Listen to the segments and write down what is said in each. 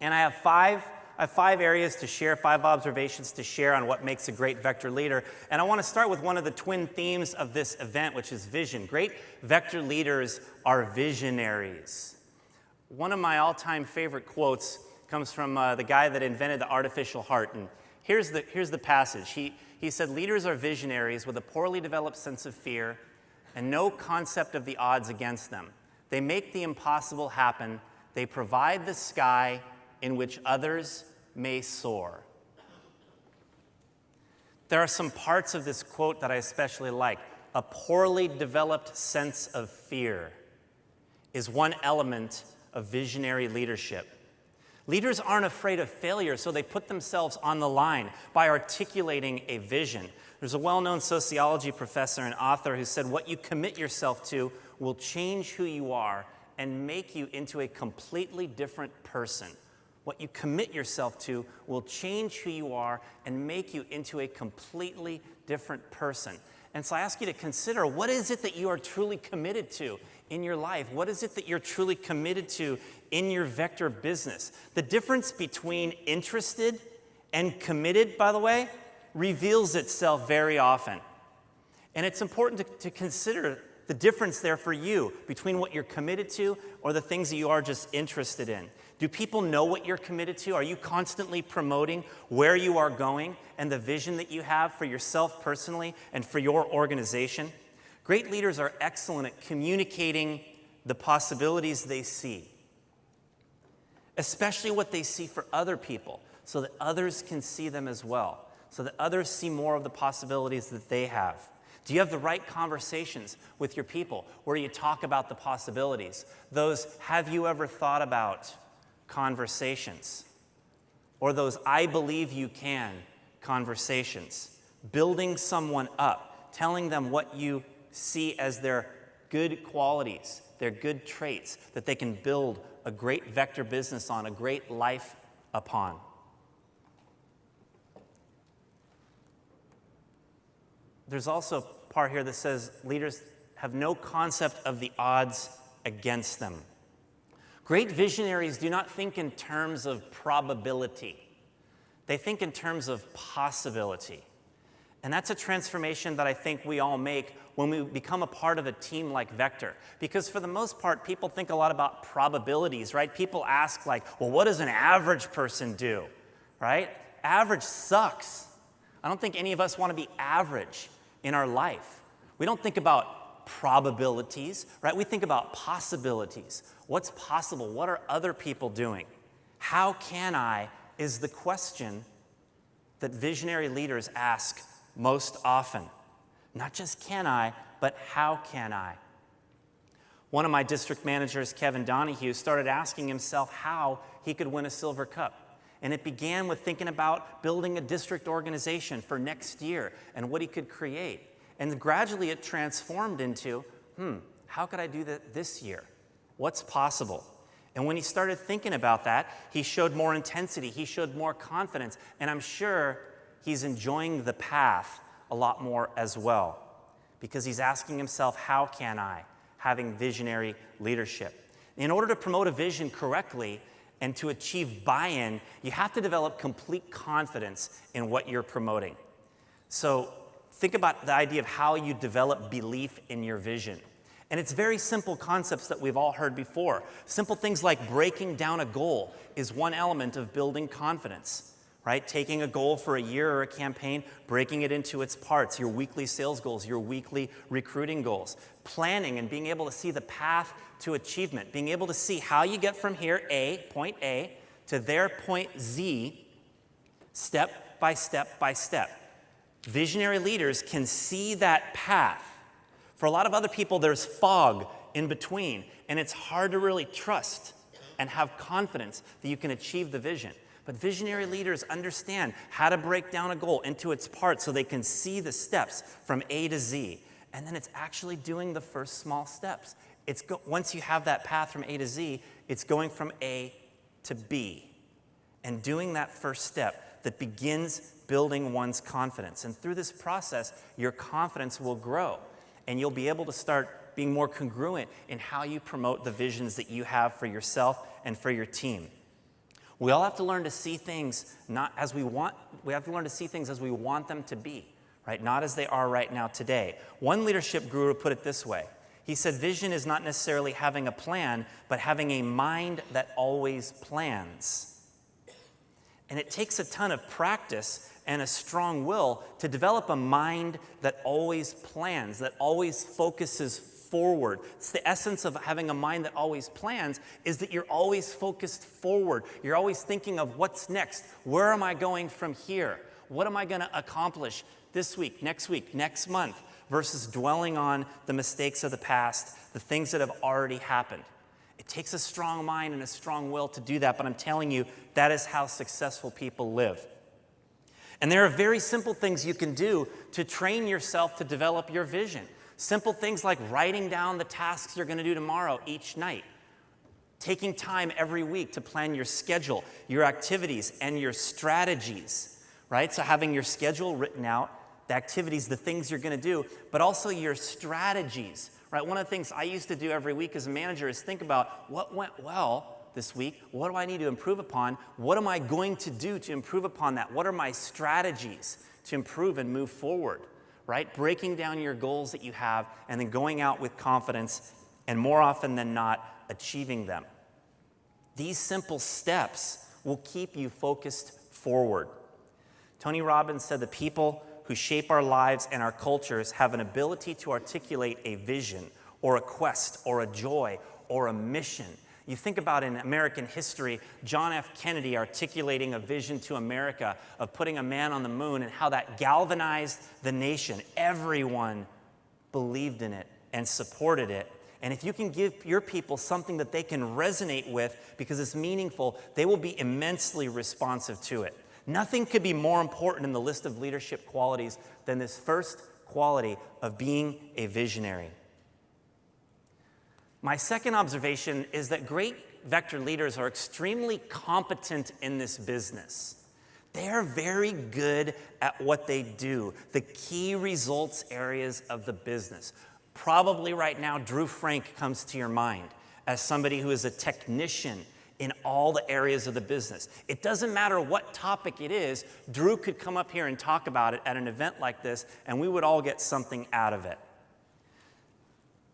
And I have five areas to share, 5 observations to share on what makes a great vector leader. And I want to start with one of the twin themes of this event, which is vision. Great vector leaders are visionaries. One of my all-time favorite quotes comes from the guy that invented the artificial heart. And here's the passage. He said, "Leaders are visionaries with a poorly developed sense of fear and no concept of the odds against them. They make the impossible happen. They provide the sky in which others may soar." There are some parts of this quote that I especially like. A poorly developed sense of fear is one element of visionary leadership. Leaders aren't afraid of failure, so they put themselves on the line by articulating a vision. There's a well-known sociology professor and author who said, "What you commit yourself to will change who you are and make you into a completely different person." What you commit yourself to will change who you are and make you into a completely different person. And so I ask you to consider, what is it that you are truly committed to in your life? What is it that you're truly committed to in your vector business? The difference between interested and committed, by the way, reveals itself very often. And it's important to consider the difference there for you between what you're committed to or the things that you are just interested in. Do people know what you're committed to? Are you constantly promoting where you are going and the vision that you have for yourself personally and for your organization? Great leaders are excellent at communicating the possibilities they see, especially what they see for other people, so that others can see them as well, so that others see more of the possibilities that they have. Do you have the right conversations with your people where you talk about the possibilities? Those "have you ever thought about" conversations, or those "I believe you can" conversations, building someone up, telling them what you see as their good qualities, their good traits that they can build a great vector business on, a great life upon. There's also a part here that says leaders have no concept of the odds against them. Great visionaries do not think in terms of probability. They think in terms of possibility. And that's a transformation that I think we all make when we become a part of a team like Vector. Because for the most part, people think a lot about probabilities, right? People ask like, well, what does an average person do, right? Average sucks. I don't think any of us want to be average in our life. We don't think about probabilities, right? We think about possibilities. What's possible? What are other people doing? How can I is the question that visionary leaders ask most often. Not just can I, but how can I? One of my district managers, Kevin Donahue, started asking himself how he could win a silver cup. And it began with thinking about building a district organization for next year and what he could create. And gradually it transformed into, how could I do that this year? What's possible? And when he started thinking about that, he showed more intensity, he showed more confidence, and I'm sure he's enjoying the path a lot more as well, because he's asking himself, how can I? Having visionary leadership. In order to promote a vision correctly and to achieve buy-in, you have to develop complete confidence in what you're promoting. So think about the idea of how you develop belief in your vision. And it's very simple concepts that we've all heard before. Simple things like breaking down a goal is one element of building confidence, right? Taking a goal for a year or a campaign, breaking it into its parts, your weekly sales goals, your weekly recruiting goals. Planning and being able to see the path to achievement, being able to see how you get from here, point A, to their point Z, step by step by step. Visionary leaders can see that path. For a lot of other people, there's fog in between, and it's hard to really trust and have confidence that you can achieve the vision. But visionary leaders understand how to break down a goal into its parts so they can see the steps from A to Z. And then it's actually doing the first small steps. Once you have that path from A to Z, it's going from A to B and doing that first step that begins building one's confidence. And through this process, your confidence will grow. And you'll be able to start being more congruent in how you promote the visions that you have for yourself and for your team. We all have to learn to see things not as we want, we have to learn to see things as we want them to be, right? Not as they are right now today. One leadership guru put it this way. He said, vision is not necessarily having a plan, but having a mind that always plans. And it takes a ton of practice and a strong will to develop a mind that always plans, that always focuses forward. It's the essence of having a mind that always plans, is that you're always focused forward. You're always thinking of what's next. Where am I going from here? What am I going to accomplish this week, next month, versus dwelling on the mistakes of the past, the things that have already happened. It takes a strong mind and a strong will to do that, but I'm telling you, that is how successful people live. And there are very simple things you can do to train yourself to develop your vision. Simple things like writing down the tasks you're going to do tomorrow each night. Taking time every week to plan your schedule, your activities, and your strategies, right? So having your schedule written out, the activities, the things you're going to do, but also your strategies, right? One of the things I used to do every week as a manager is think about what went well this week, what do I need to improve upon, what am I going to do to improve upon that, what are my strategies to improve and move forward, right? Breaking down your goals that you have and then going out with confidence and more often than not, achieving them. These simple steps will keep you focused forward. Tony Robbins said the people who shape our lives and our cultures have an ability to articulate a vision or a quest or a joy or a mission. You think about in American history, John F. Kennedy articulating a vision to America of putting a man on the moon and how that galvanized the nation. Everyone believed in it and supported it. And if you can give your people something that they can resonate with because it's meaningful, they will be immensely responsive to it. Nothing could be more important in the list of leadership qualities than this first quality of being a visionary. My second observation is that great vector leaders are extremely competent in this business. They are very good at what they do, the key results areas of the business. Probably right now, Drew Frank comes to your mind as somebody who is a technician in all the areas of the business. It doesn't matter what topic it is, Drew could come up here and talk about it at an event like this, and we would all get something out of it.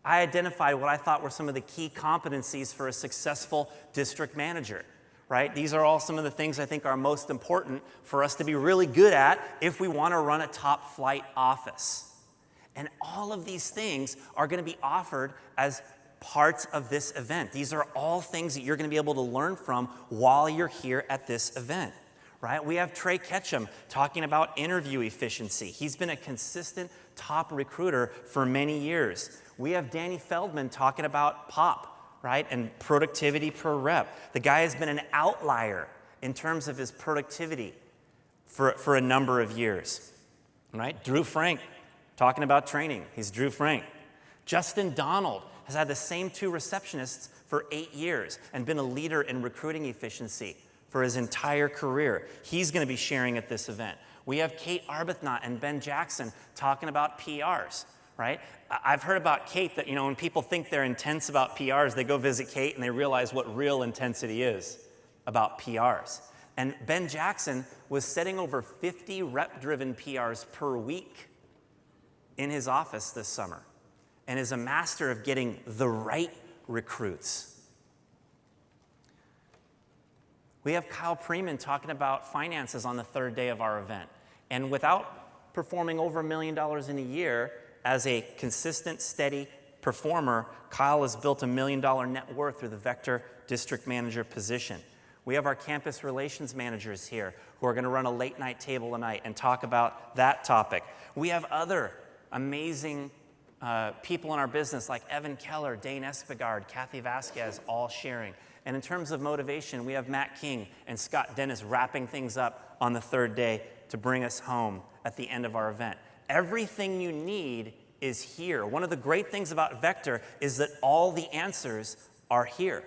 I identified what I thought were some of the key competencies for a successful district manager, right? These are all some of the things I think are most important for us to be really good at if we want to run a top flight office. And all of these things are going to be offered as parts of this event. These are all things that you're going to be able to learn from while you're here at this event, right? We have Trey Ketchum talking about interview efficiency. He's been a consistent top recruiter for many years. We have Danny Feldman talking about POP, right, and productivity per rep. The guy has been an outlier in terms of his productivity for a number of years, right? Drew Frank talking about training. He's Drew Frank. Justin Donald has had the same two receptionists for 8 years and been a leader in recruiting efficiency for his entire career. He's going to be sharing at this event. We have Kate Arbuthnot and Ben Jackson talking about PRs, right? I've heard about Kate that, when people think they're intense about PRs, they go visit Kate and they realize what real intensity is about PRs. And Ben Jackson was setting over 50 rep-driven PRs per week in his office this summer, and is a master of getting the right recruits. We have Kyle Preman talking about finances on the third day of our event. And without performing over $1 million in a year, as a consistent, steady performer, Kyle has built $1 million net worth through the Vector District Manager position. We have our campus relations managers here who are going to run a late night table tonight and talk about that topic. We have other amazing people in our business like Evan Keller, Dane Espigard, Kathy Vasquez, all sharing. And in terms of motivation, we have Matt King and Scott Dennis wrapping things up on the third day to bring us home at the end of our event. Everything you need is here. One of the great things about Vector is that all the answers are here.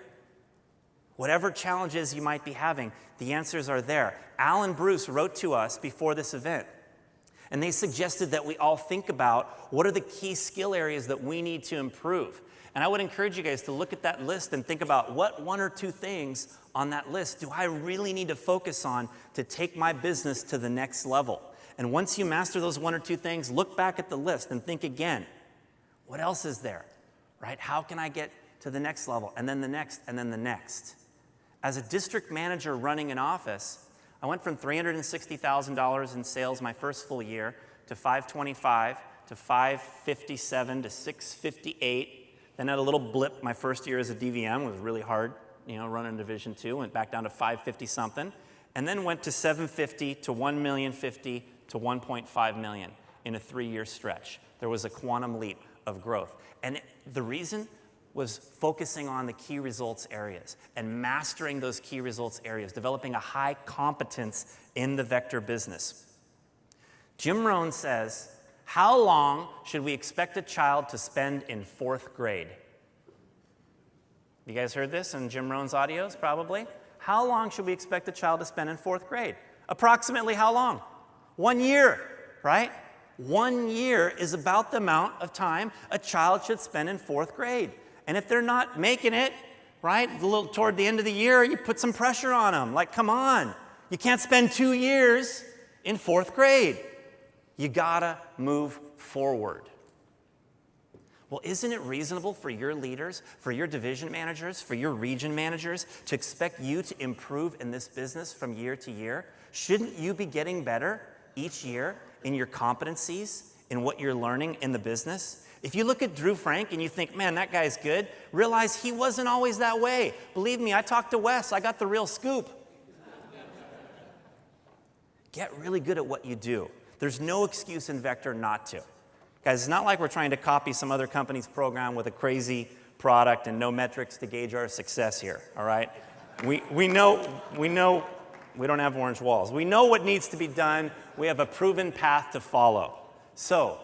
Whatever challenges you might be having, the answers are there. Al and Bruce wrote to us before this event, and they suggested that we all think about what are the key skill areas that we need to improve. And I would encourage you guys to look at that list and think about what one or two things on that list do I really need to focus on to take my business to the next level. And once you master those one or two things, look back at the list and think again, what else is there, right? How can I get to the next level, and then the next, and then the next? As a district manager running an office, I went from $360,000 in sales my first full year to $525,000 to $557,000 to $658,000. Then had a little blip my first year as a DVM. It was really hard, running Division II. Went back down to $550 something, and then went to $750,000 to $1,050,000 to $1.5 million in a 3-year stretch. There was a quantum leap of growth, and the reason was focusing on the key results areas and mastering those key results areas, developing a high competence in the vector business. Jim Rohn says, how long should we expect a child to spend in 4th grade? You guys heard this in Jim Rohn's audios, probably? How long should we expect a child to spend in 4th grade? Approximately how long? 1 year, right? 1 year is about the amount of time a child should spend in 4th grade. And if they're not making it, right, a little toward the end of the year, you put some pressure on them. Like, come on, you can't spend 2 years in 4th grade. You gotta move forward. Well, isn't it reasonable for your leaders, for your division managers, for your region managers to expect you to improve in this business from year to year? Shouldn't you be getting better each year in your competencies, in what you're learning in the business? If you look at Drew Frank and you think, man, that guy's good, realize he wasn't always that way. Believe me, I talked to Wes. I got the real scoop. Get really good at what you do. There's no excuse in Vector not to. Guys, it's not like we're trying to copy some other company's program with a crazy product and no metrics to gauge our success here, all right? We know we don't have orange walls. We know what needs to be done. We have a proven path to follow. So,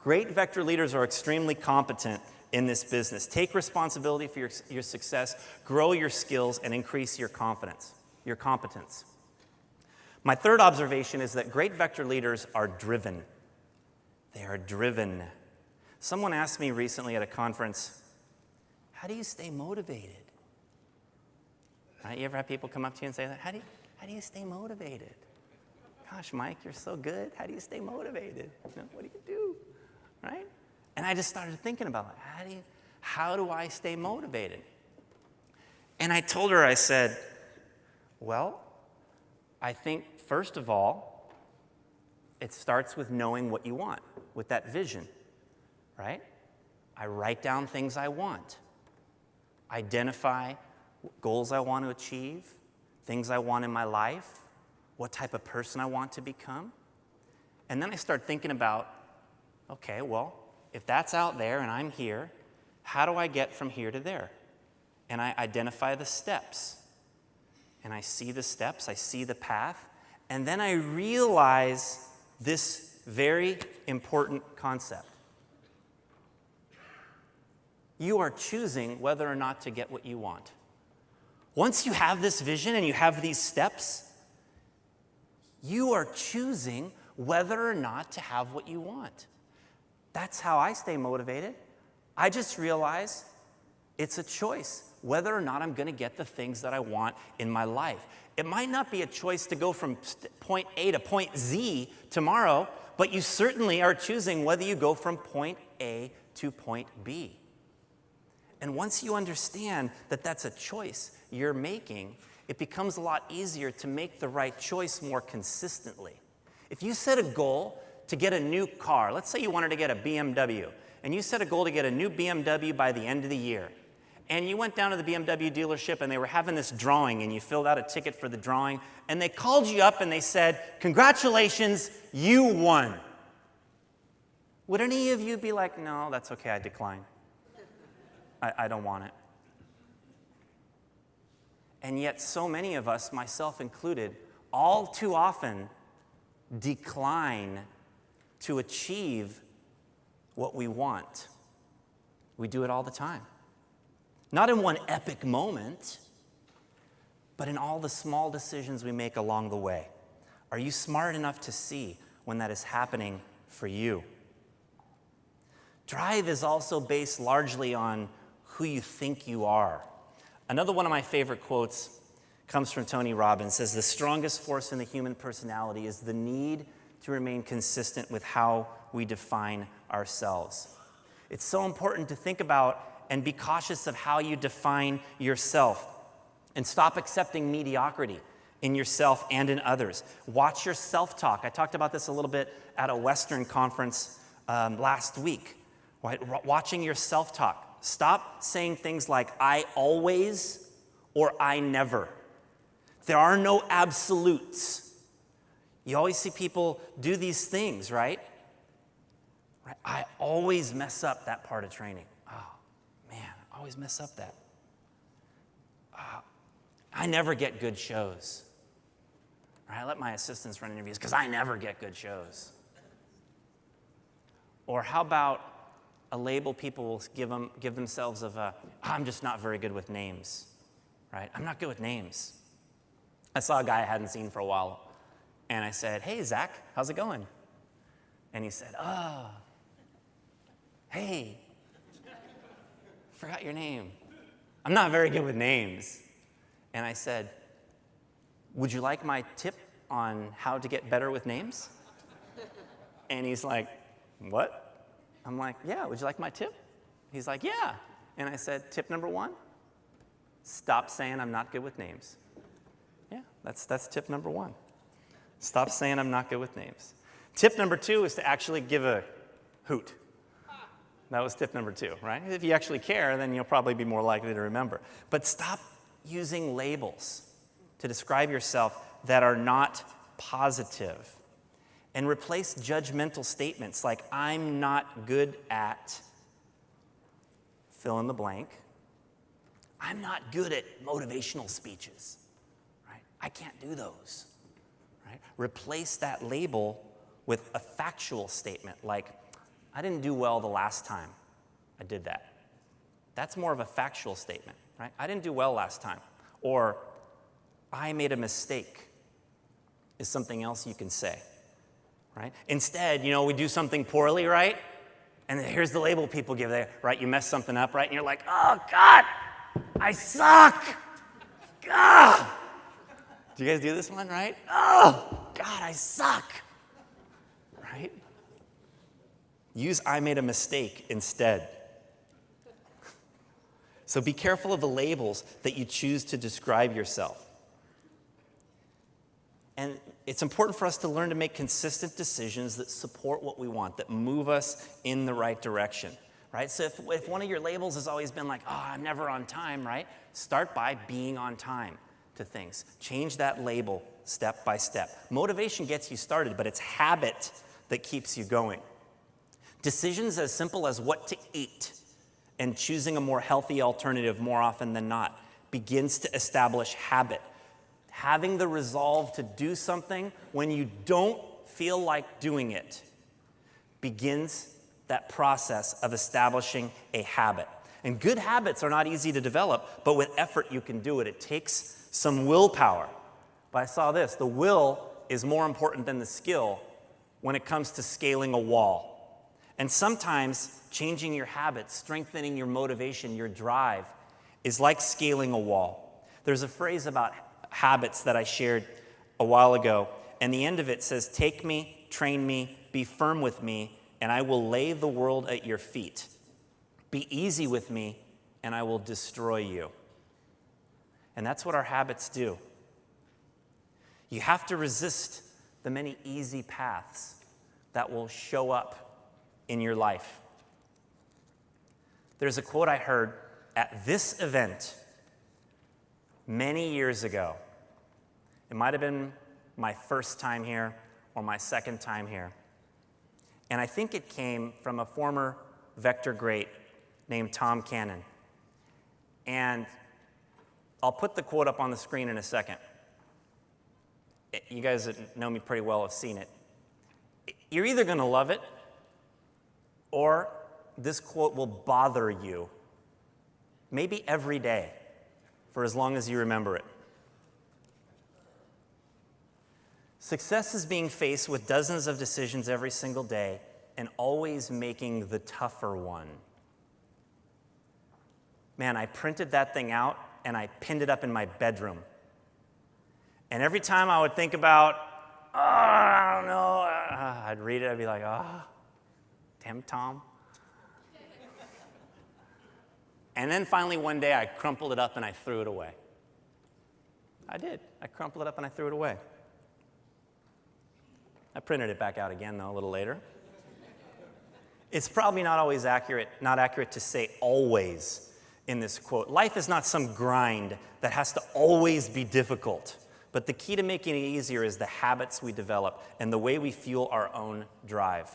great Vector leaders are extremely competent in this business. Take responsibility for your success, grow your skills, and increase your confidence, your competence. My third observation is that great Vector leaders are driven. They are driven. Someone asked me recently at a conference, how do you stay motivated? Right? You ever have people come up to you and say that? How do you stay motivated? Gosh, Mike, you're so good. How do you stay motivated? What do you do? Right? And I just started thinking about it. How do I stay motivated? And I told her, I said, well, I think, first of all, it starts with knowing what you want, with that vision, right? I write down things I want, identify goals I want to achieve, things I want in my life, what type of person I want to become. And then I start thinking about, okay, well, if that's out there and I'm here, how do I get from here to there? And I identify the steps. And I see the steps, I see the path, and then I realize this very important concept. You are choosing whether or not to get what you want. Once you have this vision and you have these steps, you are choosing whether or not to have what you want. That's how I stay motivated. I just realize it's a choice whether or not I'm going to get the things that I want in my life. It might not be a choice to go from point A to point Z tomorrow, but you certainly are choosing whether you go from point A to point B. And once you understand that that's a choice you're making, it becomes a lot easier to make the right choice more consistently. If you set a goal to get a new car, let's say you wanted to get a BMW, and you set a goal to get a new BMW by the end of the year, and you went down to the BMW dealership and they were having this drawing and you filled out a ticket for the drawing and they called you up and they said, congratulations, you won. Would any of you be like, no, that's okay, I decline. I don't want it. And yet so many of us, myself included, all too often decline to achieve what we want. We do it all the time. Not in one epic moment, but in all the small decisions we make along the way. Are you smart enough to see when that is happening for you? Drive is also based largely on who you think you are. Another one of my favorite quotes comes from Tony Robbins. It says, the strongest force in the human personality is the need to remain consistent with how we define ourselves. It's so important to think about and be cautious of how you define yourself, and stop accepting mediocrity in yourself and in others. Watch your self-talk. I talked about this a little bit at a Western conference last week. Right? Watching your self-talk. Stop saying things like, I always or I never. There are no absolutes. You always see people do these things, right? I always mess up that part of training. Oh, man, I always mess up that. I never get good shows. I let my assistants run interviews because I never get good shows. Or how about a label people will give themselves of I'm just not very good with names, right? I'm not good with names. I saw a guy I hadn't seen for a while, and I said, hey, Zach, how's it going? And he said, hey, forgot your name. I'm not very good with names. And I said, would you like my tip on how to get better with names? And he's like, what? I'm like, yeah, would you like my tip? He's like, yeah. And I said, tip number 1, stop saying I'm not good with names. Yeah, that's tip number 1. Stop saying I'm not good with names. Tip number 2 is to actually give a hoot. That was tip number 2, right? If you actually care, then you'll probably be more likely to remember. But stop using labels to describe yourself that are not positive. And replace judgmental statements like, I'm not good at fill in the blank. I'm not good at motivational speeches, right? I can't do those, right? Replace that label with a factual statement like, I didn't do well the last time I did that. That's more of a factual statement, right? I didn't do well last time. Or, I made a mistake is something else you can say, right? Instead, we do something poorly, right? And here's the label people give there, right? You mess something up, right? And you're like, oh, God, I suck. God. Do you guys do this one, right? Oh, God, I suck, right? Use I made a mistake instead. So be careful of the labels that you choose to describe yourself. And it's important for us to learn to make consistent decisions that support what we want, that move us in the right direction, right? So if one of your labels has always been like, oh, I'm never on time, right? Start by being on time to things. Change that label step by step. Motivation gets you started, but it's habit that keeps you going. Decisions as simple as what to eat and choosing a more healthy alternative more often than not begins to establish habit. Having the resolve to do something when you don't feel like doing it begins that process of establishing a habit. And good habits are not easy to develop, but with effort you can do it. It takes some willpower. But I saw this, the will is more important than the skill when it comes to scaling a wall. And sometimes changing your habits, strengthening your motivation, your drive, is like scaling a wall. There's a phrase about habits that I shared a while ago, and the end of it says, take me, train me, be firm with me, and I will lay the world at your feet. Be easy with me, and I will destroy you. And that's what our habits do. You have to resist the many easy paths that will show up in your life. There's a quote I heard at this event many years ago. It might have been my first time here or my second time here. And I think it came from a former Vector great named Tom Cannon. And I'll put the quote up on the screen in a second. You guys that know me pretty well have seen it. You're either going to love it or this quote will bother you, maybe every day, for as long as you remember it. Success is being faced with dozens of decisions every single day and always making the tougher one. man, I printed that thing out and I pinned it up in my bedroom. And every time I would think about, oh, I don't know, I'd read it, I'd be like, damn Tom. And then finally one day I crumpled it up and I threw it away. I did. I crumpled it up and I threw it away. I printed it back out again, though, a little later. It's probably not accurate to say always in this quote. Life is not some grind that has to always be difficult. But the key to making it easier is the habits we develop and the way we fuel our own drive.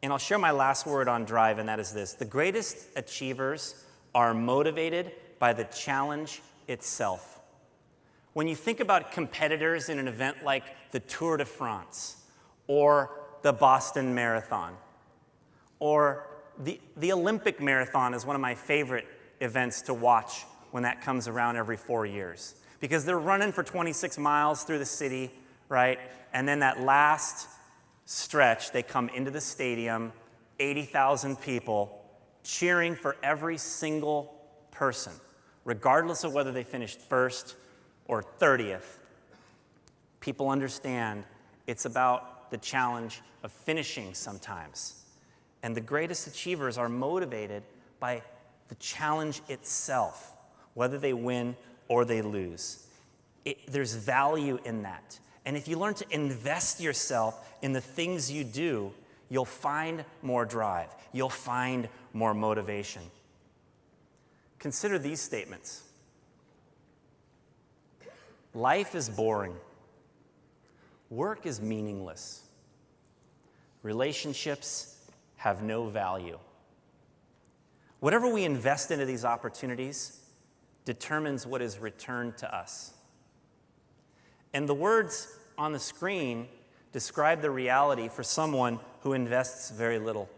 And I'll share my last word on drive, and that is this. The greatest achievers are motivated by the challenge itself. When you think about competitors in an event like the Tour de France or the Boston Marathon or the Olympic Marathon is one of my favorite events to watch when that comes around every 4 years. Because they're running for 26 miles through the city, right? And then that last stretch, they come into the stadium, 80,000 people cheering for every single person, regardless of whether they finished first or 30th. People understand it's about the challenge of finishing sometimes. And the greatest achievers are motivated by the challenge itself, whether they win or they lose. There's value in that. And if you learn to invest yourself in the things you do, you'll find more drive. You'll find more motivation. Consider these statements. Life is boring. Work is meaningless. Relationships have no value. Whatever we invest into these opportunities determines what is returned to us. And the words on the screen describe the reality for someone who invests very little.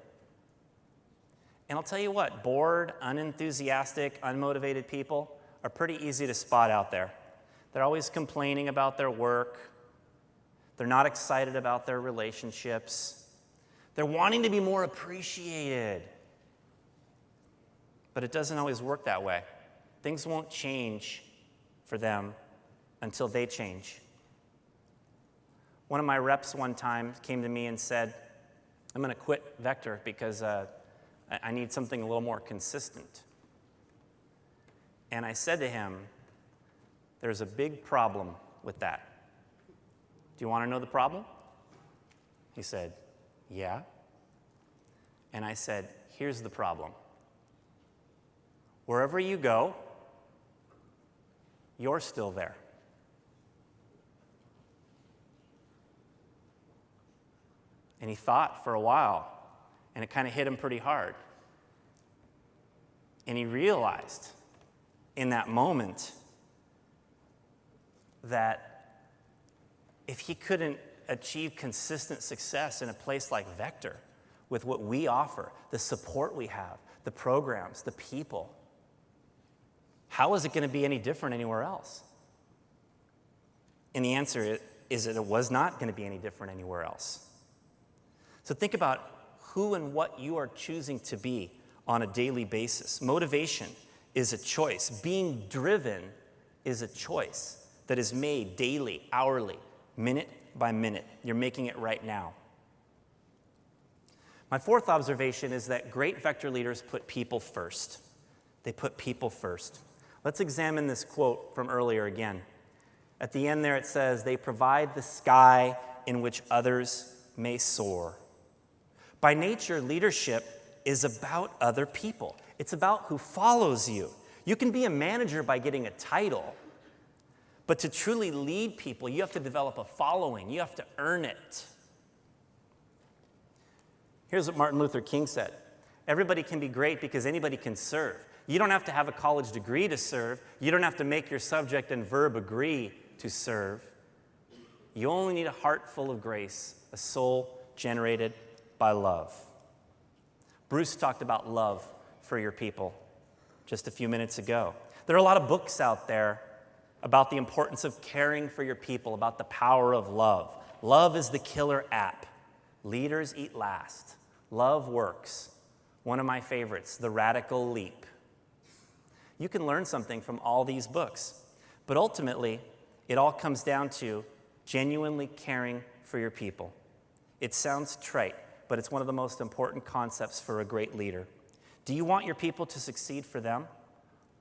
And I'll tell you what, bored, unenthusiastic, unmotivated people are pretty easy to spot out there. They're always complaining about their work. They're not excited about their relationships. They're wanting to be more appreciated. But it doesn't always work that way. Things won't change for them until they change. One of my reps one time came to me and said, I'm going to quit Vector because I need something a little more consistent. And I said to him, there's a big problem with that. Do you want to know the problem? He said, yeah. And I said, here's the problem. Wherever you go, you're still there. And he thought for a while, and it kind of hit him pretty hard. And he realized in that moment that if he couldn't achieve consistent success in a place like Vector, with what we offer, the support we have, the programs, the people, how is it going to be any different anywhere else? And the answer is that it was not going to be any different anywhere else. So think about who and what you are choosing to be on a daily basis. Motivation is a choice. Being driven is a choice that is made daily, hourly, minute by minute. You're making it right now. My fourth observation is that great Vector leaders put people first. They put people first. Let's examine this quote from earlier again. At the end there it says, they provide the sky in which others may soar. By nature, leadership is about other people. It's about who follows you. You can be a manager by getting a title, but to truly lead people, you have to develop a following. You have to earn it. Here's what Martin Luther King said. Everybody can be great because anybody can serve. You don't have to have a college degree to serve. You don't have to make your subject and verb agree to serve. You only need a heart full of grace, a soul generated by love. Bruce talked about love for your people just a few minutes ago. There are a lot of books out there about the importance of caring for your people, about the power of love. Love is the killer app. Leaders eat last. Love works. One of my favorites, The Radical Leap. You can learn something from all these books. But ultimately, it all comes down to genuinely caring for your people. It sounds trite, but it's one of the most important concepts for a great leader. Do you want your people to succeed for them,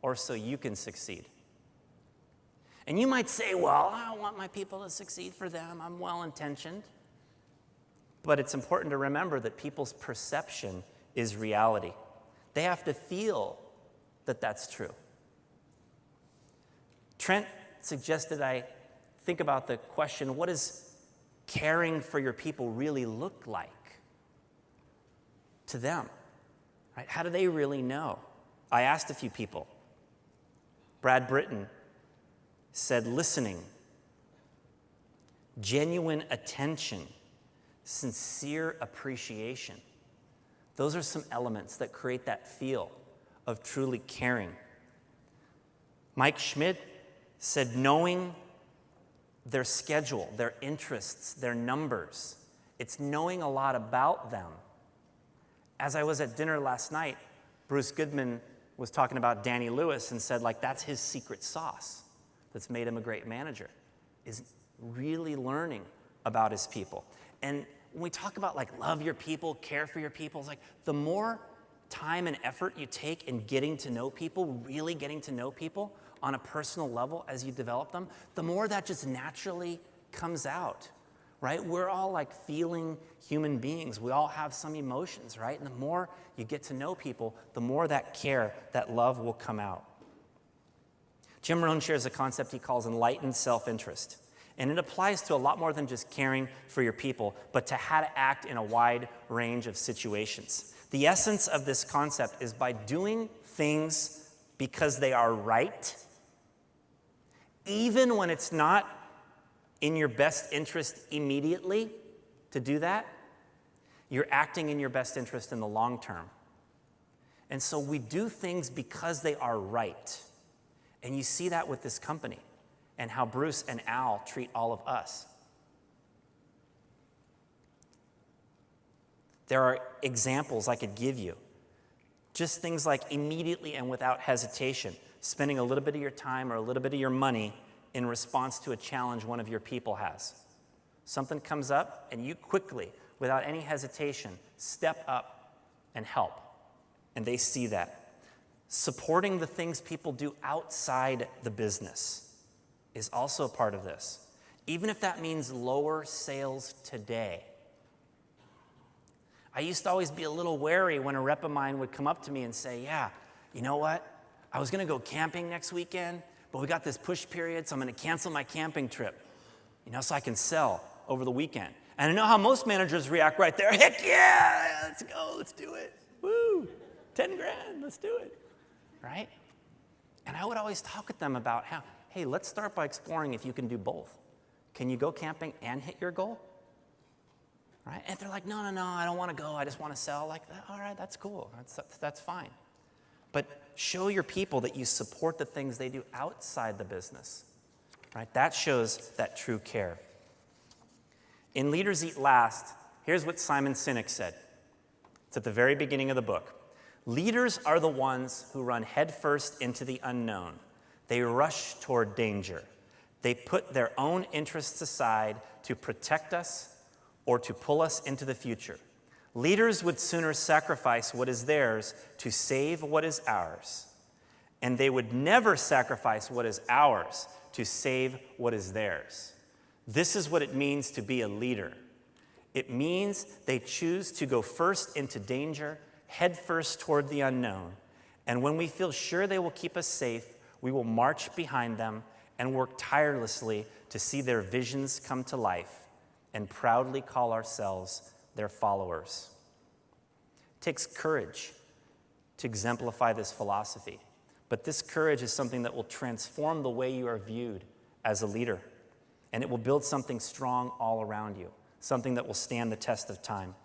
or so you can succeed? And you might say, well, I want my people to succeed for them. I'm well-intentioned. But it's important to remember that people's perception is reality. They have to feel that that's true. Trent suggested I think about the question, what does caring for your people really look like to them? Right? How do they really know? I asked a few people. Brad Britton said listening, genuine attention, sincere appreciation. Those are some elements that create that feel of truly caring. Mike Schmidt said knowing their schedule, their interests, their numbers. It's knowing a lot about them. As I was at dinner last night, Bruce Goodman was talking about Danny Lewis and said, like, that's his secret sauce that's made him a great manager, is really learning about his people. And when we talk about, like, love your people, care for your people, it's like the more time and effort you take in getting to know people, really getting to know people on a personal level as you develop them, the more that just naturally comes out, right? We're all like feeling human beings. We all have some emotions, right? And the more you get to know people, the more that care, that love will come out. Jim Rohn shares a concept he calls enlightened self-interest. And it applies to a lot more than just caring for your people, but to how to act in a wide range of situations. The essence of this concept is by doing things because they are right, even when it's not in your best interest immediately to do that, you're acting in your best interest in the long term. And so we do things because they are right. And you see that with this company and how Bruce and Al treat all of us. There are examples I could give you. Just things like immediately and without hesitation, spending a little bit of your time or a little bit of your money in response to a challenge one of your people has. Something comes up and you quickly, without any hesitation, step up and help. And they see that. Supporting the things people do outside the business is also a part of this. Even if that means lower sales today. I used to always be a little wary when a rep of mine would come up to me and say, yeah, you know what? I was going to go camping next weekend, but we got this push period, so I'm going to cancel my camping trip, so I can sell over the weekend. And I know how most managers react right there. Heck yeah, let's go, let's do it. Woo, 10 grand, let's do it, right? And I would always talk with them about how, hey, let's start by exploring if you can do both. Can you go camping and hit your goal? Right? And if they're like, no, I don't want to go, I just want to sell, like, all right, that's cool, that's fine. But show your people that you support the things they do outside the business, right? That shows that true care. In Leaders Eat Last, here's what Simon Sinek said. It's at the very beginning of the book. Leaders are the ones who run headfirst into the unknown. They rush toward danger. They put their own interests aside to protect us or to pull us into the future. Leaders would sooner sacrifice what is theirs to save what is ours, and they would never sacrifice what is ours to save what is theirs. This is what it means to be a leader. It means they choose to go first into danger, head first toward the unknown, and when we feel sure they will keep us safe, we will march behind them and work tirelessly to see their visions come to life and proudly call ourselves their followers. It takes courage to exemplify this philosophy, but this courage is something that will transform the way you are viewed as a leader, and it will build something strong all around you, something that will stand the test of time.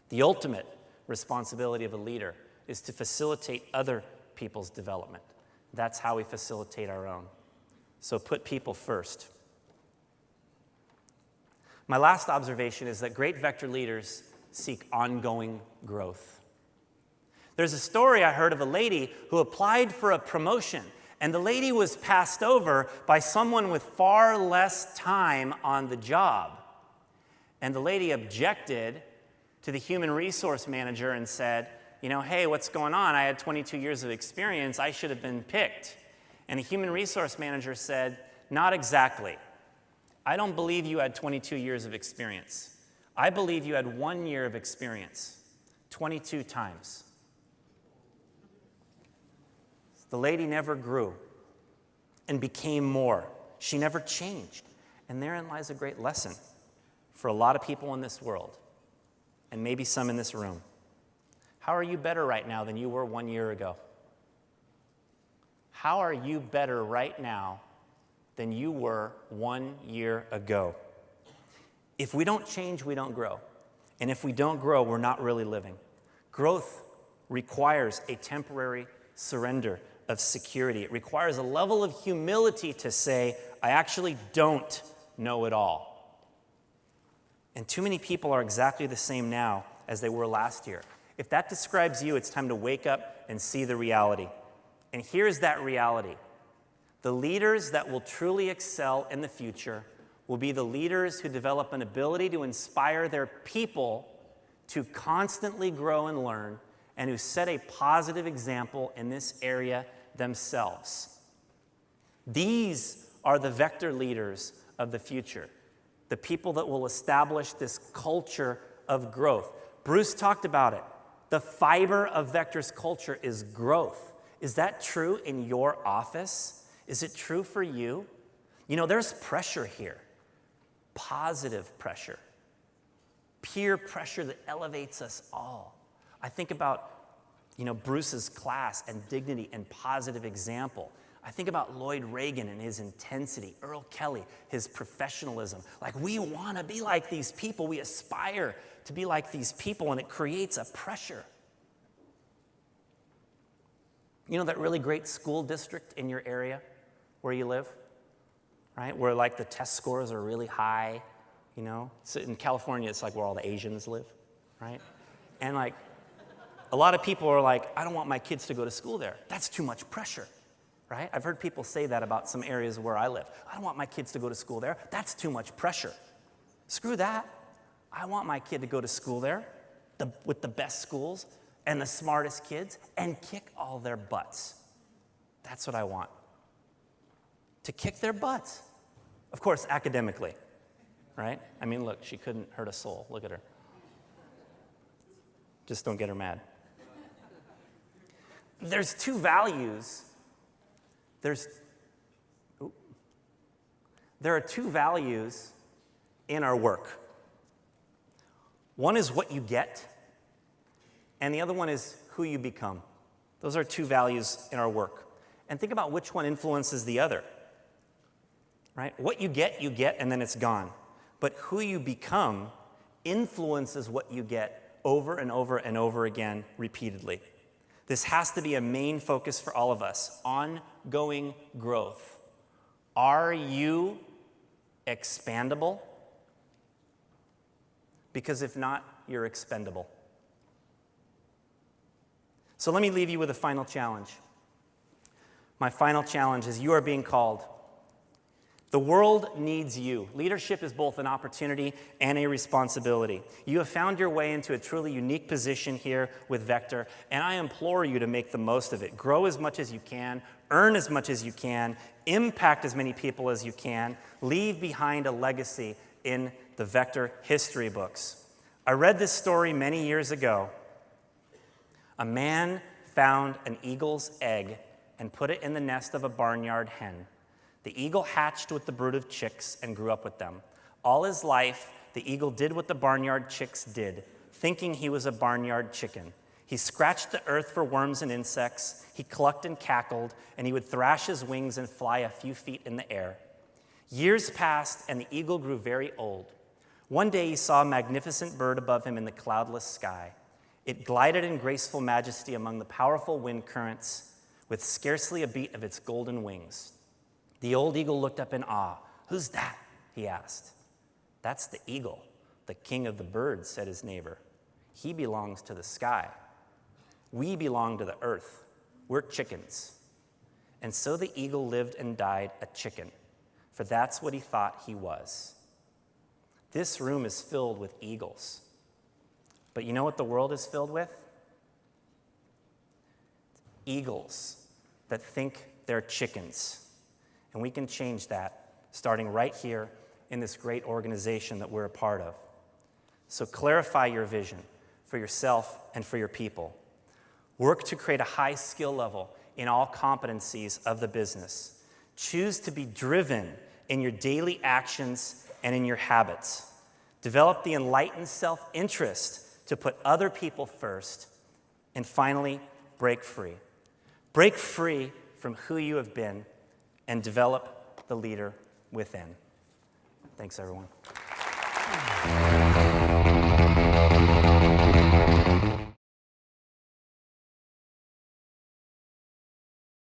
The ultimate responsibility of a leader is to facilitate other people's development. That's how we facilitate our own. So put people first. My last observation is that great vector leaders seek ongoing growth. There's a story I heard of a lady who applied for a promotion, and the lady was passed over by someone with far less time on the job. And the lady objected to the human resource manager and said, hey, what's going on? I had 22 years of experience. I should have been picked. And the human resource manager said, not exactly. I don't believe you had 22 years of experience. I believe you had 1 year of experience, 22 times. The lady never grew and became more. She never changed. And therein lies a great lesson for a lot of people in this world, and maybe some in this room. How are you better right now than you were 1 year ago? How are you better right now than you were 1 year ago? If we don't change, we don't grow. And if we don't grow, we're not really living. Growth requires a temporary surrender of security. It requires a level of humility to say, I actually don't know it all. And too many people are exactly the same now as they were last year. If that describes you, it's time to wake up and see the reality. And here's that reality. The leaders that will truly excel in the future will be the leaders who develop an ability to inspire their people to constantly grow and learn, and who set a positive example in this area themselves. These are the vector leaders of the future, the people that will establish this culture of growth. Bruce talked about it. The fiber of Vector's culture is growth. Is that true in your office? Is it true for you? There's pressure here. Positive pressure. Peer pressure that elevates us all. I think about, Bruce's class and dignity and positive example. I think about Lloyd Reagan and his intensity, Earl Kelly, his professionalism. Like, we want to be like these people. We aspire to be like these people, and it creates a pressure. That really great school district in your area where you live, right? Where like the test scores are really high, So in California, it's like where all the Asians live, right? And like, a lot of people are like, I don't want my kids to go to school there. That's too much pressure, right? I've heard people say that about some areas where I live. I don't want my kids to go to school there. That's too much pressure. Screw that. I want my kid to go to school there with the best schools and the smartest kids and kick all their butts. That's what I want. To kick their butts. Of course, academically, right? I mean, look, she couldn't hurt a soul. Look at her. Just don't get her mad. There's two values. There are two values in our work. One is what you get, and the other one is who you become. Those are two values in our work. And think about which one influences the other, right? What you get, and then it's gone. But who you become influences what you get over and over and over again repeatedly. This has to be a main focus for all of us, ongoing growth. Are you expandable? Because if not, you're expendable. So let me leave you with a final challenge. My final challenge is you are being called. The world needs you. Leadership is both an opportunity and a responsibility. You have found your way into a truly unique position here with Vector, and I implore you to make the most of it. Grow as much as you can, earn as much as you can, impact as many people as you can, leave behind a legacy in the Vector history books. I read this story many years ago. A man found an eagle's egg and put it in the nest of a barnyard hen. The eagle hatched with the brood of chicks and grew up with them. All his life, the eagle did what the barnyard chicks did, thinking he was a barnyard chicken. He scratched the earth for worms and insects, he clucked and cackled, and he would thrash his wings and fly a few feet in the air. Years passed, and the eagle grew very old. One day he saw a magnificent bird above him in the cloudless sky. It glided in graceful majesty among the powerful wind currents, with scarcely a beat of its golden wings. The old eagle looked up in awe. "Who's that?" he asked. "That's the eagle, the king of the birds," said his neighbor. "He belongs to the sky." We belong to the earth. We're chickens. And so the eagle lived and died a chicken, for that's what he thought he was. This room is filled with eagles. But you know what the world is filled with? Eagles that think they're chickens. And we can change that, starting right here in this great organization that we're a part of. So clarify your vision for yourself and for your people. Work to create a high skill level in all competencies of the business. Choose to be driven in your daily actions and in your habits. Develop the enlightened self-interest to put other people first. And finally, break free. Break free from who you have been and develop the leader within. Thanks, everyone.